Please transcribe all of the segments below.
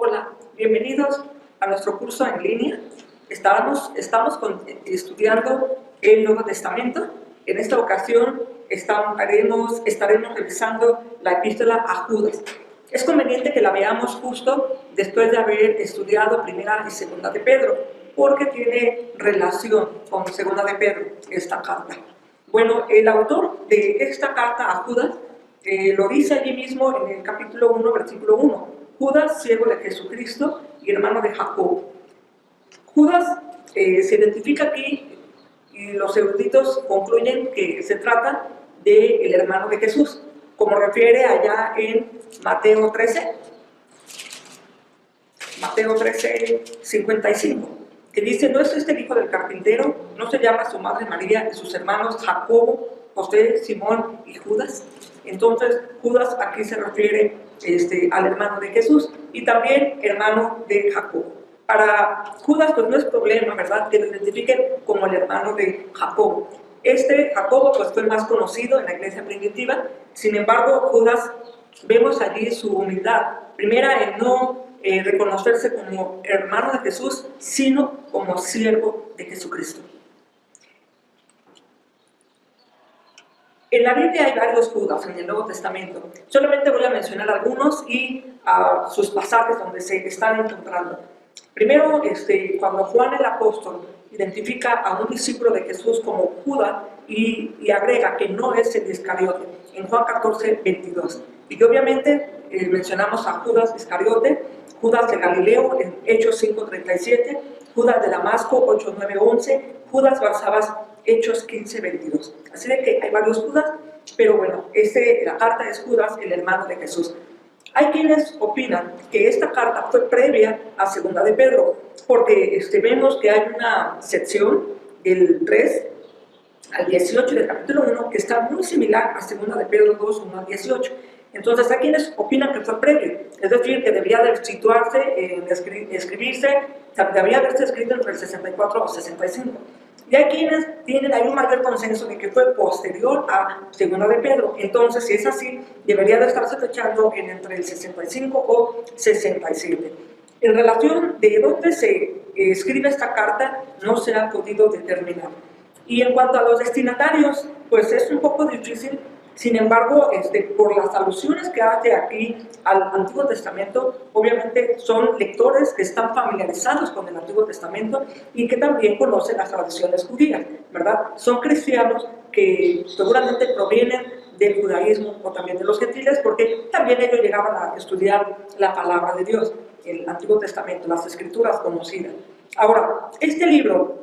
Hola, bienvenidos a nuestro curso en línea. Estamos estudiando el Nuevo Testamento. En esta ocasión estaremos revisando la epístola a Judas. Es conveniente que la veamos justo después de haber estudiado Primera y Segunda de Pedro, porque tiene relación con Segunda de Pedro, esta carta. Bueno, el autor de esta carta a Judas lo dice allí mismo en el capítulo 1, versículo 1. Judas, siervo de Jesucristo y hermano de Jacobo. Judas se identifica aquí y los eruditos concluyen que se trata del hermano de Jesús, como refiere allá en Mateo 13, 55, que dice: ¿no es este el hijo del carpintero? ¿No se llama su madre María y sus hermanos Jacobo, José, Simón y Judas? Entonces Judas aquí se refiere al hermano de Jesús y también hermano de Jacobo. Para Judas pues no es problema, ¿verdad?, que lo identifiquen como el hermano de Jacobo. Jacobo pues fue el más conocido en la iglesia primitiva. Sin embargo, Judas, vemos allí su humildad, primera en no reconocerse como hermano de Jesús, sino como siervo de Jesucristo. En la Biblia hay varios Judas en el Nuevo Testamento. Solamente voy a mencionar algunos y sus pasajes donde se están encontrando. Primero, cuando Juan el apóstol identifica a un discípulo de Jesús como Judas y agrega que no es el Iscariote, en Juan 14, 22. Y obviamente mencionamos a Judas Iscariote, Judas de Galileo en Hechos 5, 37, Judas de Damasco 8, 9, 11, Judas Barsabás Hechos 15, 22. Así de que hay varios Judas, pero bueno, la carta es Judas, el hermano de Jesús. Hay quienes opinan que esta carta fue previa a Segunda de Pedro, porque vemos que hay una sección del 3 al 18 del capítulo 1 que está muy similar a Segunda de Pedro 2, 1 al 18. Entonces hay quienes opinan que fue previo, es decir, que debía de situarse, escribirse, debería haberse escrito entre el 64 o 65. Y hay quienes tienen ahí un mayor consenso de que fue posterior a Segunda de Pedro. Entonces, si es así, debería de estarse fechando entre el 65 o 67. En relación de dónde se escribe esta carta, no se ha podido determinar. Y en cuanto a los destinatarios, pues es un poco difícil. Sin embargo, por las alusiones que hace aquí al Antiguo Testamento, obviamente son lectores que están familiarizados con el Antiguo Testamento y que también conocen las tradiciones judías, ¿verdad? Son cristianos que seguramente provienen del judaísmo o también de los gentiles, porque también ellos llegaban a estudiar la palabra de Dios, el Antiguo Testamento, las escrituras conocidas. Ahora, este libro,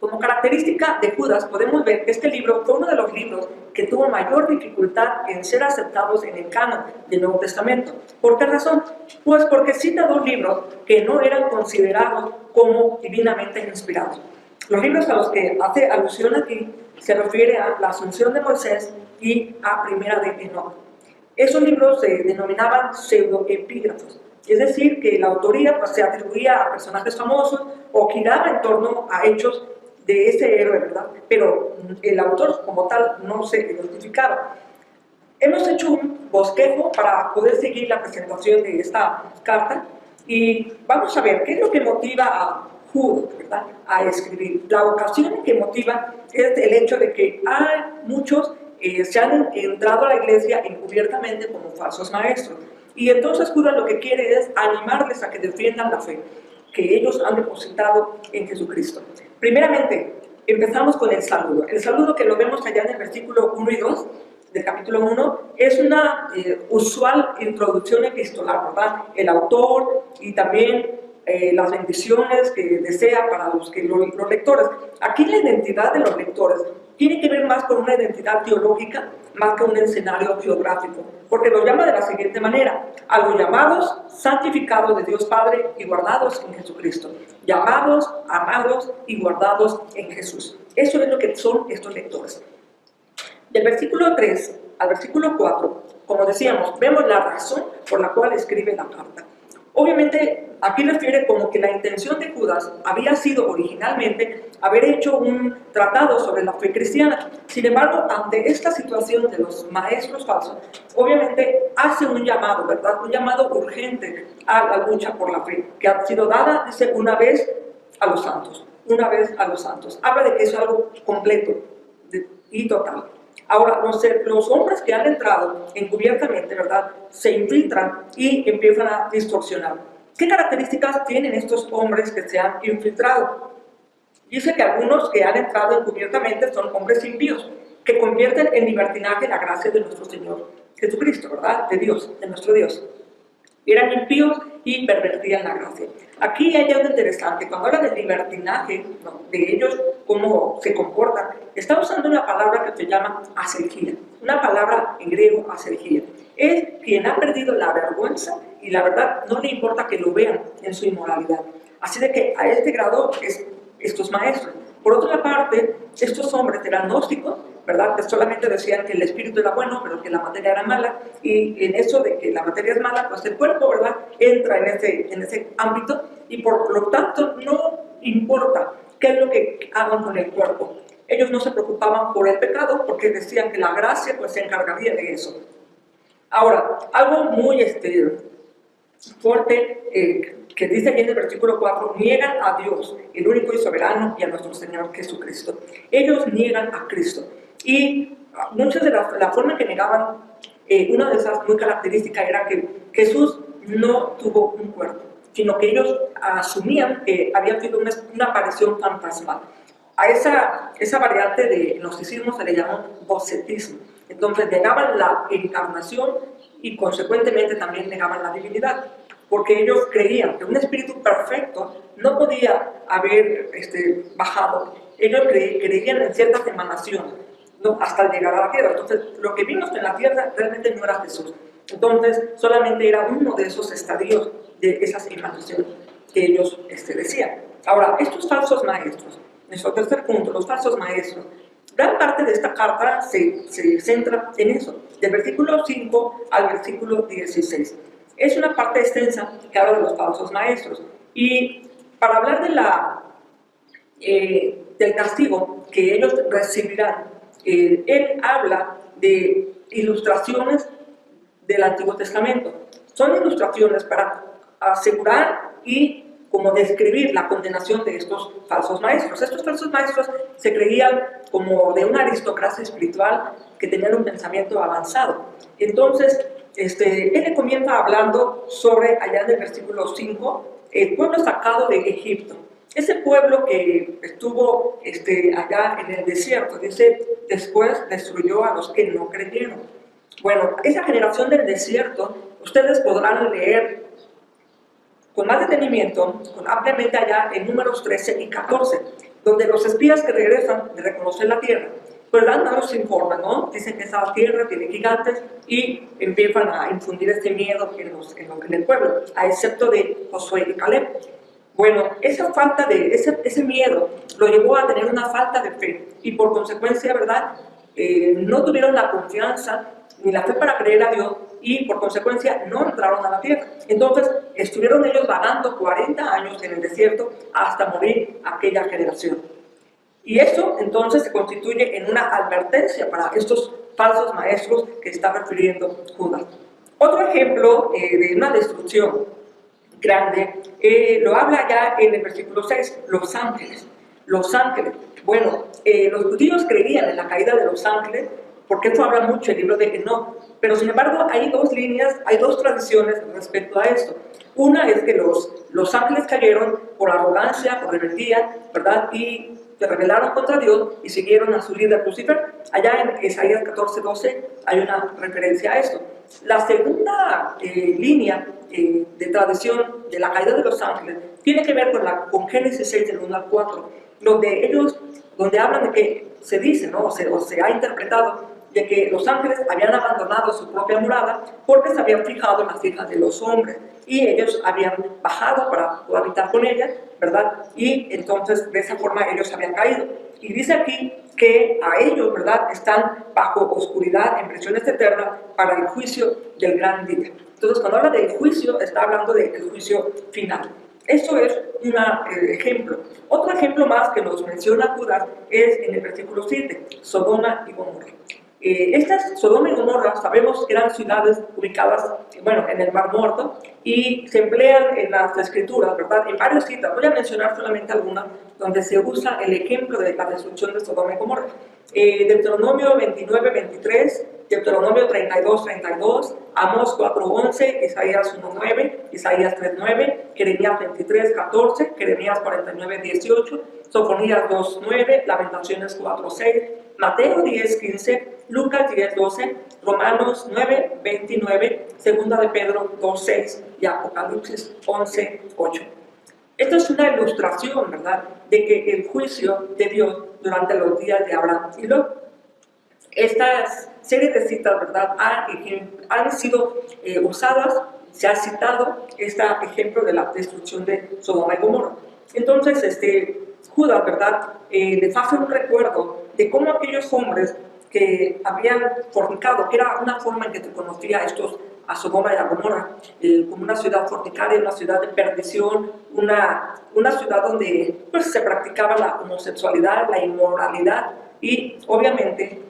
como característica de Judas, podemos ver que este libro fue uno de los libros que tuvo mayor dificultad en ser aceptados en el canon del Nuevo Testamento. ¿Por qué razón? Pues porque cita dos libros que no eran considerados como divinamente inspirados. Los libros a los que hace alusión aquí se refiere a la Asunción de Moisés y a Primera de Enoc. Esos libros se denominaban pseudoepígrafos, es decir, que la autoría pues, se atribuía a personajes famosos o giraba en torno a hechos de ese héroe, ¿verdad? Pero el autor como tal no se identificaba. Hemos hecho un bosquejo para poder seguir la presentación de esta carta y vamos a ver qué es lo que motiva a Judas, ¿verdad?, a escribir. La ocasión que motiva es el hecho de que hay muchos se han entrado a la iglesia encubiertamente como falsos maestros. Y entonces Judas lo que quiere es animarles a que defiendan la fe que ellos han depositado en Jesucristo. Primeramente, empezamos con el saludo. El saludo que lo vemos allá en el versículo 1 y 2 del capítulo 1 es una usual introducción epistolar, ¿verdad? El autor y también las bendiciones que desea para los lectores. Aquí la identidad de los lectores tiene que ver más con una identidad teológica más que un escenario geográfico, porque los llama de la siguiente manera: a los llamados, santificados de Dios Padre y guardados en Jesucristo. Llamados, amados y guardados en Jesús. Eso es lo que son estos lectores. Del versículo 3 al versículo 4, como decíamos, vemos la razón por la cual escribe la carta. Obviamente Aquí refiere como que la intención de Judas había sido originalmente haber hecho un tratado sobre la fe cristiana. Sin embargo, ante esta situación de los maestros falsos, obviamente hace un llamado, ¿verdad? Un llamado urgente a la lucha por la fe, que ha sido dada, dice, una vez a los santos. Una vez a los santos. Habla de que es algo completo y total. Ahora, los hombres que han entrado encubiertamente, ¿verdad?, se infiltran y empiezan a distorsionar. ¿Qué características tienen estos hombres que se han infiltrado? Dice que algunos que han entrado encubiertamente son hombres impíos, que convierten en libertinaje la gracia de nuestro Señor Jesucristo, ¿verdad?, de Dios, de nuestro Dios. Eran impíos y pervertían la gracia. Aquí hay algo interesante. Cuando habla de libertinaje, ¿no?, de ellos, cómo se comportan, está usando una palabra que se llama asergía, una palabra en griego, asergía. Es quien ha perdido la vergüenza y la verdad no le importa que lo vean en su inmoralidad. Así de que a este grado es estos maestros. Por otra parte, estos hombres eran gnósticos, ¿verdad?, que solamente decían que el espíritu era bueno, pero que la materia era mala, y en eso de que la materia es mala, pues el cuerpo, ¿verdad?, entra en ese ámbito, y por lo tanto no importa qué es lo que hagan con el cuerpo. Ellos no se preocupaban por el pecado, porque decían que la gracia pues se encargaría de eso. Ahora, algo muy fuerte que dice aquí en el versículo 4, niegan a Dios, el único y soberano, y a nuestro Señor Jesucristo. Ellos niegan a Cristo. Y muchas de la forma en que negaban, una de esas muy características era que Jesús no tuvo un cuerpo, sino que ellos asumían que había sido una aparición fantasmal. A esa variante de gnosticismo se le llamó docetismo. Entonces negaban la encarnación y consecuentemente también negaban la divinidad, porque ellos creían que un espíritu perfecto no podía haber bajado. Ellos creían en ciertas emanaciones, ¿no?, hasta llegar a la tierra. Entonces, lo que vimos en la tierra realmente no era Jesús. Entonces, solamente era uno de esos estadios de esas emanaciones que ellos decían. Ahora, estos falsos maestros, nuestro tercer punto, los falsos maestros, gran parte de esta carta se centra en eso, del versículo 5 al versículo 16. Es una parte extensa que habla de los falsos maestros. Y para hablar del castigo que ellos recibirán, él habla de ilustraciones del Antiguo Testamento. Son ilustraciones para asegurar y como describir la condenación de estos falsos maestros. Estos falsos maestros se creían como de una aristocracia espiritual que tenían un pensamiento avanzado. Entonces, él le comienza hablando sobre, allá en el versículo 5, el pueblo sacado de Egipto. Ese pueblo que estuvo allá en el desierto, dice, después destruyó a los que no creyeron. Bueno, esa generación del desierto, ustedes podrán leer con más detenimiento, ampliamente allá en Números 13 y 14, donde los espías que regresan de reconocer la tierra, pues dan los informes, ¿no? Dicen que esa tierra tiene gigantes y empiezan a infundir este miedo en el pueblo, a excepto de Josué y Caleb. Bueno, esa falta de, ese miedo lo llevó a tener una falta de fe y por consecuencia, ¿verdad? No tuvieron la confianza ni la fe para creer a Dios y por consecuencia no entraron a la tierra. Entonces estuvieron ellos vagando 40 años en el desierto hasta morir aquella generación. Y eso entonces se constituye en una advertencia para estos falsos maestros que está refiriendo Judas. Otro ejemplo de una destrucción grande lo habla ya en el versículo 6, los ángeles. Los ángeles. Bueno, los judíos creían en la caída de los ángeles, porque eso habla mucho el libro de Enoc. Pero sin embargo hay dos líneas, hay dos tradiciones respecto a esto. Una es que los ángeles cayeron por arrogancia, por rebeldía, ¿verdad? Y se rebelaron contra Dios y siguieron a su líder Lucifer. Allá en Isaías 14:12 hay una referencia a esto. La segunda línea de tradición de la caída de los ángeles tiene que ver con Génesis 6, del 1 al 4, donde hablan de que se dice, ¿no? o se ha interpretado de que los ángeles habían abandonado su propia morada porque se habían fijado en las hijas de los hombres y ellos habían bajado para habitar con ellas, ¿verdad? Y entonces de esa forma ellos habían caído. Y dice aquí que a ellos, ¿verdad?, están bajo oscuridad en prisiones eternas para el juicio del gran día. Entonces, cuando habla del juicio, está hablando del juicio final. Eso es un ejemplo. Otro ejemplo más que nos menciona Judas es en el versículo 7, Sodoma y Gomorra. Estas Sodoma y Gomorra sabemos que eran ciudades ubicadas, bueno, en el Mar Muerto, y se emplean en las escrituras, ¿verdad?, en varias citas. Voy a mencionar solamente algunas donde se usa el ejemplo de la destrucción de Sodoma y Gomorra. Deuteronomio 29:23, Deuteronomio 32:32, Amós 4:11, Isaías 1:9, Isaías 3:9, Jeremías 23:14, Jeremías 49:18, Sofonías 2:9, Lamentaciones 4:6, Mateo 10:15, Lucas 10:12, Romanos 9:29, Segunda de Pedro 2:6 y Apocalipsis 11:8. Esto es una ilustración, ¿verdad?, de que el juicio de Dios durante los días de Abraham y Lot. Estas series de citas, ¿verdad?, han sido usadas, se ha citado este ejemplo de la destrucción de Sodoma y Gomorra. Entonces, Judas, ¿verdad?, les hace un recuerdo de cómo aquellos hombres que habían fornicado, que era una forma en que se conocía a Sodoma y a Gomorra, como una ciudad fornicaria, una ciudad de perdición, una ciudad donde pues, se practicaba la homosexualidad, la inmoralidad, y obviamente,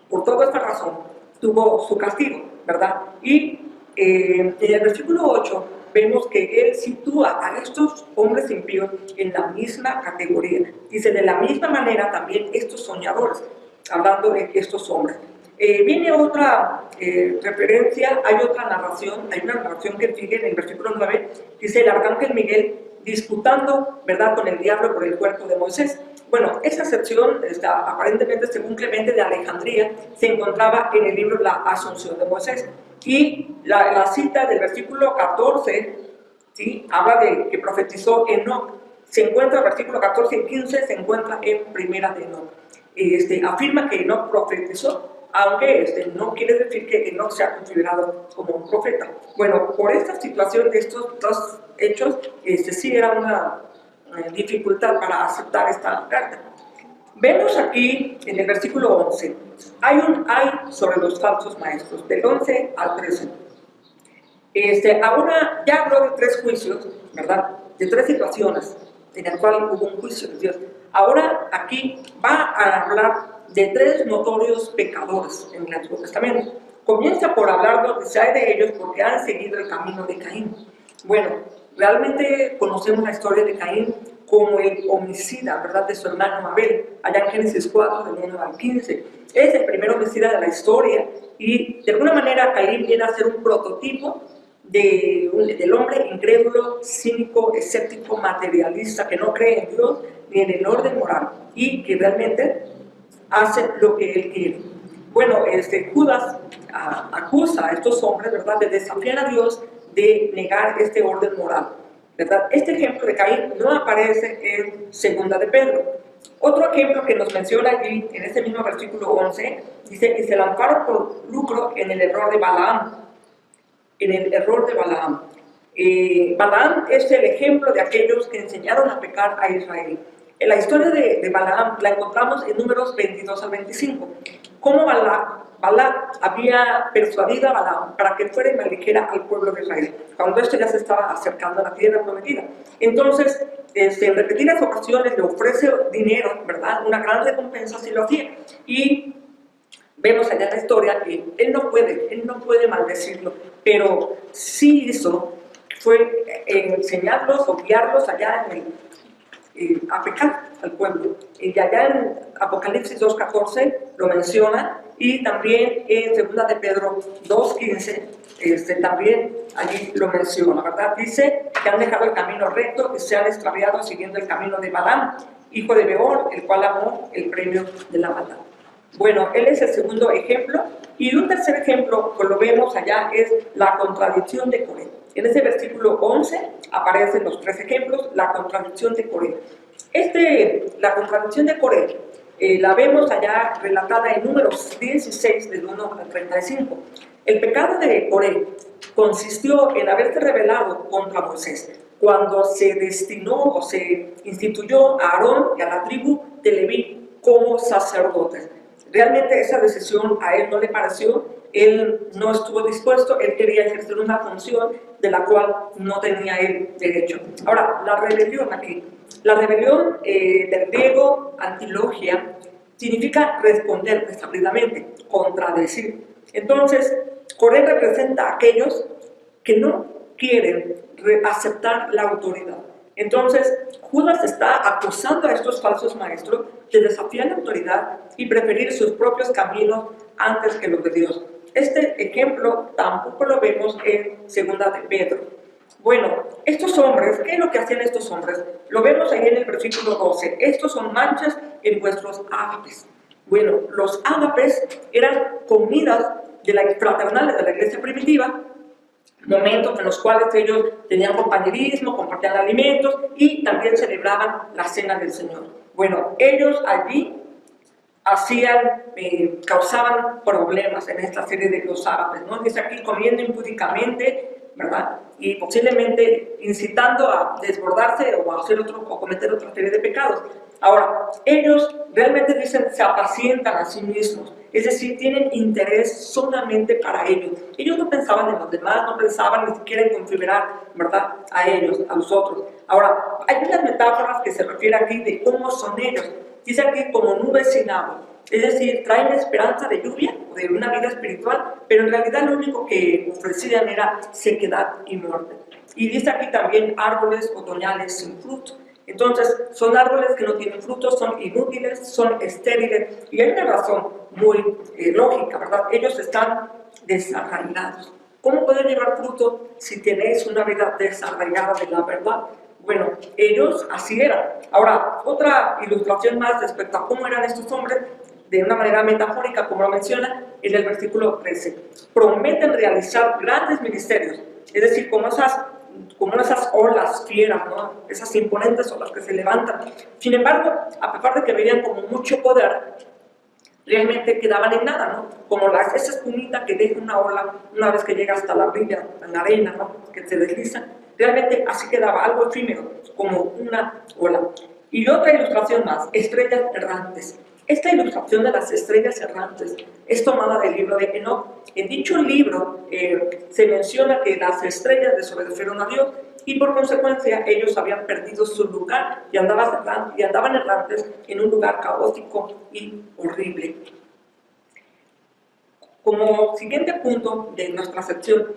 por toda esta razón, tuvo su castigo, ¿verdad? Y en el versículo 8 vemos que él sitúa a estos hombres impíos en la misma categoría. Dice, de la misma manera también estos soñadores, hablando de estos hombres. Viene otra referencia, hay otra narración, hay una narración que sigue en el versículo 9, dice el arcángel Miguel disputando, ¿verdad?, con el diablo por el cuerpo de Moisés. Bueno, esa sección, aparentemente según Clemente de Alejandría, se encontraba en el libro La Asunción de Moisés. Y la cita del versículo 14, ¿sí?, habla de que profetizó Enoc. Se encuentra, versículo 14 y 15, se encuentra en Primera de Enoc. Afirma que Enoc profetizó, aunque no quiere decir que Enoc sea considerado como un profeta. Bueno, por esta situación de estos dos hechos, sí era una dificultad para aceptar esta carta. Vemos aquí en el versículo 11, hay sobre los falsos maestros, del 11 al 13. Ahora ya habló de tres juicios, ¿verdad?, de tres situaciones en las cuales hubo un juicio de Dios. Ahora aquí va a hablar de tres notorios pecadores en el Antiguo Testamento. Comienza por hablar lo que se hay de ellos porque han seguido el camino de Caín. Bueno, realmente conocemos la historia de Caín como el homicida, ¿verdad?, de su hermano Abel, allá en Génesis 4, del 1 al 15. Es el primer homicida de la historia y de alguna manera Caín viene a ser un prototipo del hombre incrédulo, cínico, escéptico, materialista, que no cree en Dios ni en el orden moral y que realmente hace lo que él quiere. Bueno, Judas acusa a estos hombres, ¿verdad?, de desafiar a Dios, de negar este orden moral, ¿verdad? Este ejemplo de Caín no aparece en Segunda de Pedro. Otro ejemplo que nos menciona allí, en este mismo versículo 11, dice que se lanzaron por lucro en el error de Balaam. En el error de Balaam. Balaam es el ejemplo de aquellos que enseñaron a pecar a Israel. En la historia de Balaam la encontramos en Números 22 al 25. Cómo Balac había persuadido a Balaam para que fuera y maldijera al pueblo de Israel, cuando esto ya se estaba acercando a la tierra prometida. Entonces, en repetidas ocasiones le ofrece dinero, ¿verdad?, una gran recompensa si lo hacía. Y vemos allá en la historia que él no puede maldecirlo, pero sí hizo, fue enseñarlos o guiarlos allá a pecar al pueblo. Y allá en Apocalipsis 2.14 lo menciona, y también en Segunda de Pedro 2.15 también allí lo menciona, ¿verdad? Dice que han dejado el camino recto y se han extraviado siguiendo el camino de Balaam, hijo de Beor, el cual amó el premio de la maldad. Bueno, él es el segundo ejemplo, y un tercer ejemplo que lo vemos allá es la contradicción de Coré. En ese versículo 11 aparecen los tres ejemplos, la contradicción de Coré. La contradicción de Coré la vemos allá relatada en Números 16, del 1 al 35. El pecado de Coré consistió en haberse rebelado contra Moisés, cuando se destinó o se instituyó a Aarón y a la tribu de Leví como sacerdotes. Realmente esa decisión a él no le pareció, él no estuvo dispuesto, él quería ejercer una función de la cual no tenía él derecho. Ahora, la rebelión aquí. La rebelión del griego antilogia significa responder desabrida,mente, contradecir. Entonces, Coré representa a aquellos que no quieren aceptar la autoridad. Entonces, Judas está acusando a estos falsos maestros de desafiar la autoridad y preferir sus propios caminos antes que los de Dios. Este ejemplo tampoco lo vemos en 2 de Pedro. Bueno, estos hombres, ¿qué es lo que hacían estos hombres? Lo vemos ahí en el versículo 12. Estos son manchas en vuestros ágapes. Bueno, los ágapes eran comidas fraternales de la iglesia primitiva, momentos en los cuales ellos tenían compañerismo, compartían alimentos y también celebraban la cena del Señor. Bueno, ellos allí causaban problemas en esta serie de los ágapes, ¿no? Dice aquí, comiendo impúdicamente, ¿verdad? Y posiblemente incitando a desbordarse o a cometer otra serie de pecados. Ahora, ellos realmente dicen, se apacientan a sí mismos, es decir, tienen interés solamente para ellos. Ellos no pensaban en los demás, no pensaban ni siquiera en configurar, ¿verdad?, a ellos, a los otros. Ahora, hay unas metáforas que se refieren aquí de cómo son ellos. Dice aquí, como nubes sin agua, es decir, traen esperanza de lluvia o de una vida espiritual, pero en realidad lo único que ofrecían era sequedad y muerte. Y dice aquí también árboles otoñales sin fruto. Entonces, son árboles que no tienen frutos, son inútiles, son estériles, y hay una razón muy lógica, ¿verdad? Ellos están desarraigados. ¿Cómo pueden llevar fruto si tenéis una vida desarraigada de la verdad? Bueno, ellos así eran. Ahora, otra ilustración más respecto a cómo eran estos hombres, de una manera metafórica, como lo menciona en el versículo 13. Prometen realizar grandes ministerios, es decir, como esas olas fieras, ¿no? Esas imponentes olas que se levantan. Sin embargo, a pesar de que veían como mucho poder, realmente quedaban en nada, ¿no? Como esa espumita que deja una ola una vez que llega hasta la orilla, en la arena, ¿no?, que se desliza. Realmente así quedaba, algo efímero, como una ola. Y otra ilustración más, estrellas errantes. Esta ilustración de las estrellas errantes es tomada del libro de Enoc. En dicho libro se menciona que las estrellas desobedecieron a Dios y por consecuencia ellos habían perdido su lugar y andaban errantes en un lugar caótico y horrible. Como siguiente punto de nuestra sección,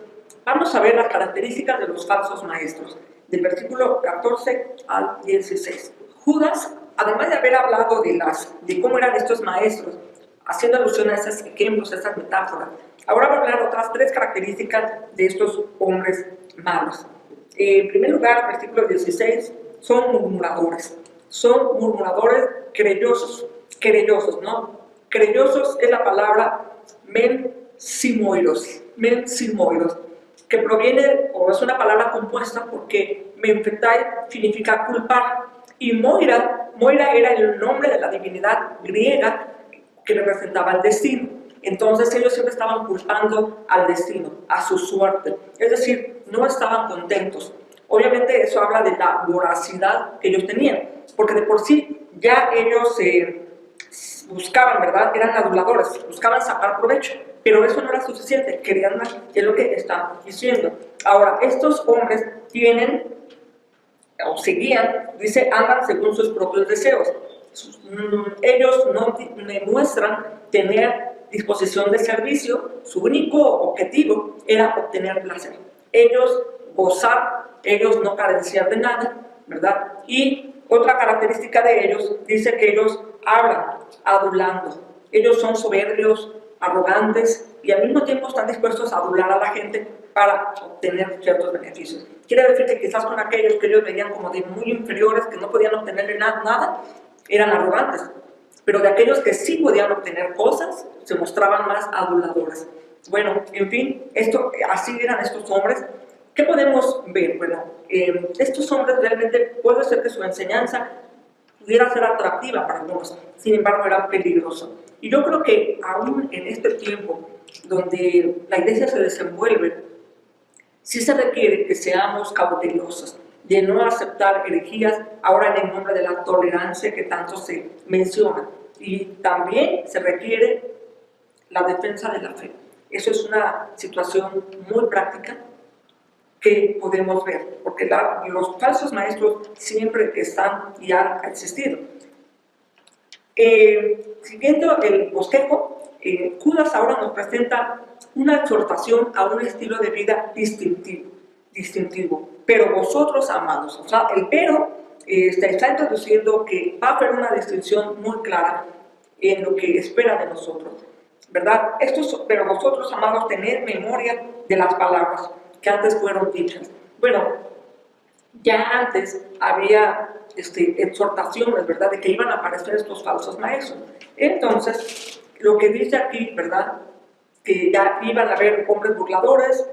vamos a ver las características de los falsos maestros, del versículo 14 al 16. Judas, además de haber hablado de cómo eran estos maestros, haciendo alusión a esos ejemplos, a esas metáforas, ahora va a hablar otras 3 características de estos hombres malos. En primer lugar, versículo 16, son murmuradores querellosos, ¿no? Querellosos es la palabra mensimoiros, que proviene, o es una palabra compuesta porque menfetai significa culpar, y Moira era el nombre de la divinidad griega que representaba el destino. Entonces ellos siempre estaban culpando al destino, a su suerte, es decir, no estaban contentos. Obviamente eso habla de la voracidad que ellos tenían, porque de por sí ya ellos buscaban, ¿verdad? Eran aduladores, buscaban sacar provecho, pero eso no era suficiente, querían más, que es lo que están diciendo. Ahora, estos hombres tienen, o seguían, dice, andan según sus propios deseos. Ellos no demuestran tener disposición de servicio, su único objetivo era obtener placer. Ellos gozar, ellos no carecían de nada, ¿verdad? Y otra característica de ellos dice que ellos hablan adulando. Ellos son soberbios, arrogantes y al mismo tiempo están dispuestos a adular a la gente para obtener ciertos beneficios. Quiere decir que quizás con aquellos que ellos veían como de muy inferiores, que no podían obtenerle nada, eran arrogantes, pero de aquellos que sí podían obtener cosas, se mostraban más aduladores. Bueno, en fin, así eran estos hombres. ¿Qué podemos ver? Bueno, estos hombres realmente puede ser que su enseñanza pudiera ser atractiva para algunos, sin embargo era peligroso. Y yo creo que aún en este tiempo donde la iglesia se desenvuelve, sí se requiere que seamos cautelosos, de no aceptar herejías ahora en el nombre de la tolerancia que tanto se menciona. y también se requiere la defensa de la fe. Eso es una situación muy práctica que podemos ver, porque los falsos maestros siempre están y han existido. Siguiendo el bosquejo, Judas ahora nos presenta una exhortación a un estilo de vida distintivo. Pero vosotros, amados, o sea, el pero está introduciendo que va a haber una distinción muy clara en lo que espera de nosotros, ¿verdad? Pero vosotros, amados, tened memoria de las palabras que antes fueron dichas. Bueno, ya antes había exhortaciones, ¿verdad?, de que iban a aparecer estos falsos maestros. Entonces, lo que dice aquí, ¿verdad?, que ya iban a haber hombres burladores,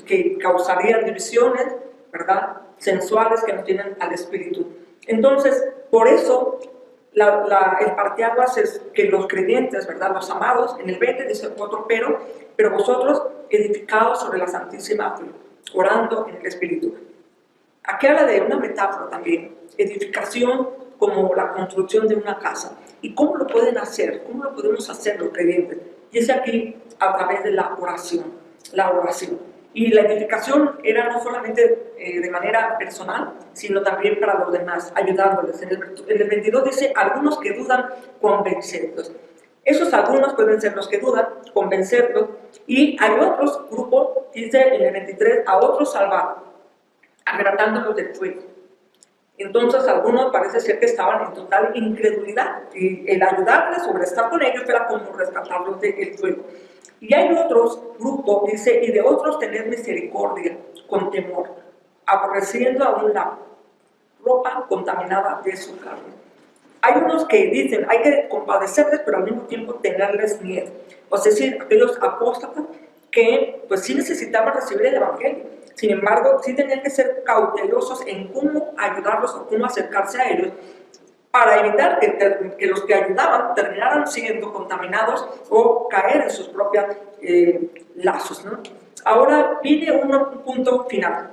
que causarían divisiones, ¿verdad?, sensuales que no tienen al Espíritu. Entonces, por eso, el parteaguas es que los creyentes, ¿verdad?, los amados, en el 20 dice otro pero vosotros edificados sobre la Santísima Fe, orando en el Espíritu. Aquí habla de una metáfora también, edificación como la construcción de una casa. ¿Y cómo lo pueden hacer? ¿Cómo lo podemos hacer los creyentes? Y es aquí a través de la oración, Y la edificación era no solamente de manera personal, sino también para los demás, ayudándoles. En el 22 dice, algunos que dudan, convencerlos. Esos algunos pueden ser los que dudan, convencerlos. Y hay otros grupos, dice en el 23, a otros salvar, agradándolos del fuego. Entonces algunos parece ser que estaban en total incredulidad y el ayudarles sobre estar con ellos era como rescatarlos del fuego. Y hay otros grupos, dice, y de otros tener misericordia con temor, aborreciendo aún la ropa contaminada de su carne. Hay unos que dicen, hay que compadecerles, pero al mismo tiempo tenerles miedo. Es decir, aquellos apóstatas que pues sí necesitaban recibir el Evangelio. Sin embargo, sí tenían que ser cautelosos en cómo ayudarlos o cómo acercarse a ellos para evitar que los que ayudaban terminaran siendo contaminados o caer en sus propios lazos, ¿no? Ahora viene un punto final,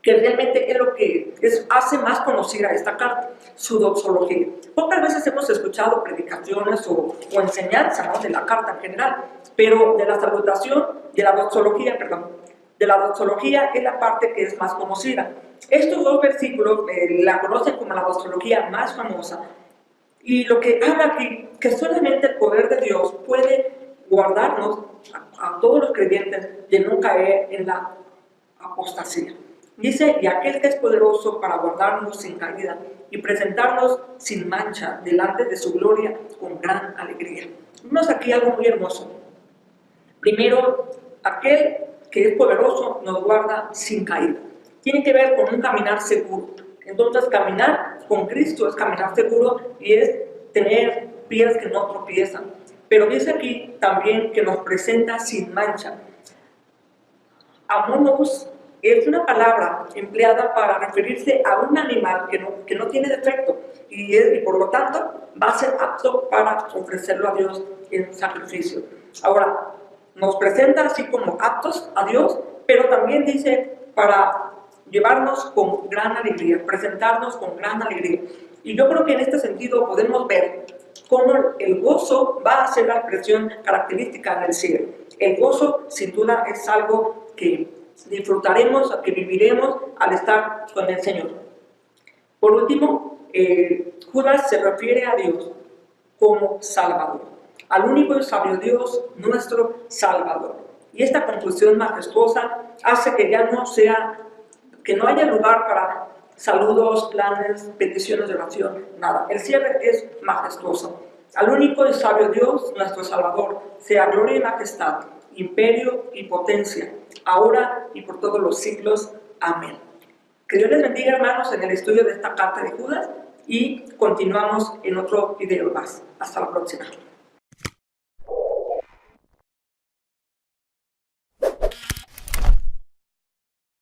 que realmente es lo que hace más conocida esta carta, su doxología. Pocas veces hemos escuchado predicaciones o enseñanza, ¿no?, de la carta en general, pero de la salutación, de la doxología es la parte que es más conocida. Estos dos versículos la conocen como la doxología más famosa, y lo que habla aquí, que solamente el poder de Dios puede guardarnos a todos los creyentes de no caer en la apostasía. Dice, y aquel que es poderoso para guardarnos sin caída y presentarnos sin mancha delante de su gloria con gran alegría. Vemos aquí algo muy hermoso. Primero, aquel que es poderoso nos guarda sin caída. Tiene que ver con un caminar seguro. Entonces, caminar con Cristo es caminar seguro y es tener pies que no tropiezan. Pero dice aquí también que nos presenta sin mancha. Amonos es una palabra empleada para referirse a un animal que no tiene defecto y por lo tanto va a ser apto para ofrecerlo a Dios en sacrificio. Ahora, nos presenta así como aptos a Dios, pero también dice para llevarnos con gran alegría, presentarnos con gran alegría. Y yo creo que en este sentido podemos ver cómo el gozo va a ser la expresión característica del cielo. El gozo, sin duda, es algo que disfrutaremos, que viviremos al estar con el Señor. Por último, Judas se refiere a Dios como Salvador, al único y sabio Dios, nuestro Salvador. Y esta conclusión majestuosa hace que ya que no haya lugar para saludos, planes, peticiones de oración, nada. El cierre es majestuoso. Al único y sabio Dios, nuestro Salvador, sea gloria y majestad, imperio y potencia, ahora y por todos los siglos. Amén. Que Dios les bendiga, hermanos, en el estudio de esta carta de Judas y continuamos en otro video más. Hasta la próxima.